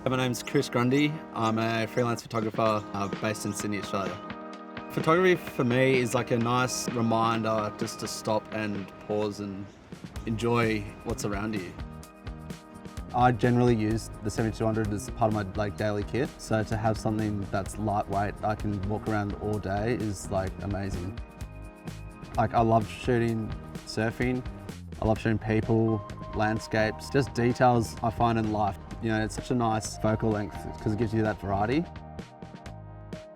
My name's Grundy. I'm a freelance photographer based in Sydney, Australia. Photography for me is like a nice reminder just to stop and pause and enjoy what's around you. I generally use the 7200 as part of my daily kit, so to have something that's lightweight I can walk around all day is amazing. I love shooting surfing, I love shooting people, landscapes, just details I find in life. You know, it's such a nice focal length because it gives you that variety.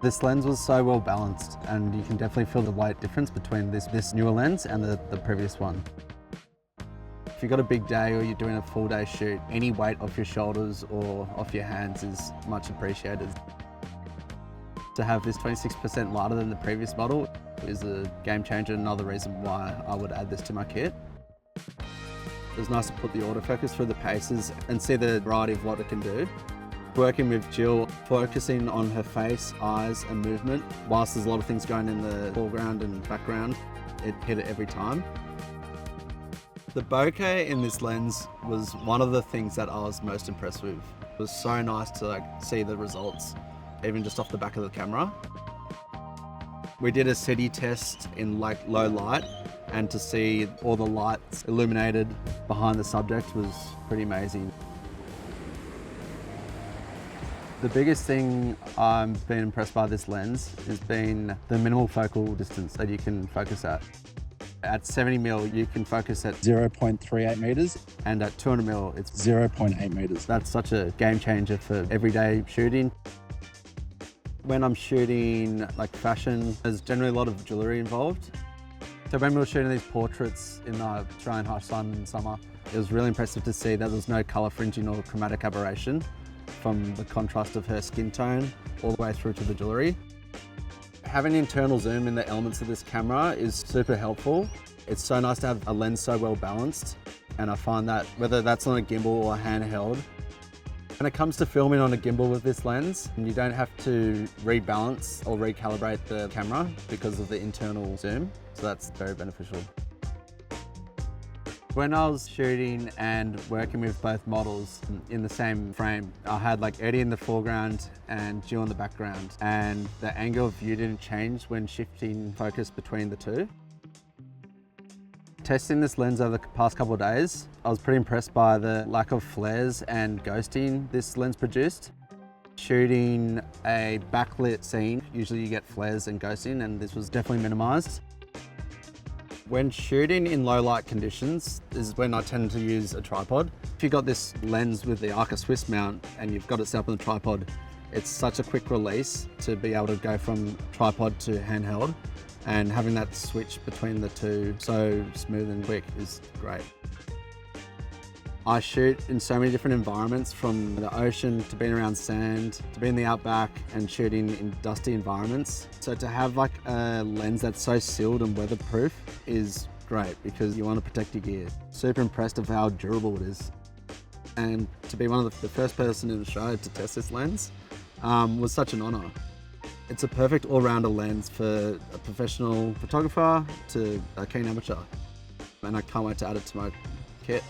This lens was so well balanced, and you can definitely feel the weight difference between this newer lens and the previous one. If you've got a big day or you're doing a full day shoot, any weight off your shoulders or off your hands is much appreciated. To have this 26% lighter than the previous model is a game changer, another reason why I would add this to my kit. It was nice to put the autofocus through the paces and see the variety of what it can do. Working with Jill, focusing on her face, eyes and movement, whilst there's a lot of things going in the foreground and background, it hit it every time. The bokeh in this lens was one of the things that I was most impressed with. It was so nice to see the results, even just off the back of the camera. We did a city test in low light, and to see all the lights illuminated behind the subject was pretty amazing. The biggest thing I've been impressed by this lens has been the minimal focal distance that you can focus at. At 70mm, you can focus at 0.38 meters, and at 200mm, it's 0.8 meters. That's such a game changer for everyday shooting. When I'm shooting fashion, there's generally a lot of jewellery involved. So when we were shooting these portraits in the Australian high sun in summer, it was really impressive to see that there was no colour fringing or chromatic aberration from the contrast of her skin tone all the way through to the jewellery. Having internal zoom in the elements of this camera is super helpful. It's so nice to have a lens so well balanced, and I find that whether that's on a gimbal or a handheld, when it comes to filming on a gimbal with this lens, you don't have to rebalance or recalibrate the camera because of the internal zoom, so that's very beneficial. When I was shooting and working with both models in the same frame, I had Eddie in the foreground and Jill in the background, and the angle of view didn't change when shifting focus between the two. Testing this lens over the past couple of days, I was pretty impressed by the lack of flares and ghosting this lens produced. Shooting a backlit scene, usually you get flares and ghosting, and this was definitely minimised. When shooting in low light conditions is when I tend to use a tripod. If you've got this lens with the Arca Swiss mount and you've got it set up on the tripod, it's such a quick release to be able to go from tripod to handheld, and having that switch between the two so smooth and quick is great. I shoot in so many different environments, from the ocean to being around sand, to being in the outback and shooting in dusty environments. So to have a lens that's so sealed and weatherproof is great because you want to protect your gear. Super impressed of how durable it is. And to be one of the first person in Australia to test this lens was such an honour. It's a perfect all-rounder lens for a professional photographer to a keen amateur. And I can't wait to add it to my kit.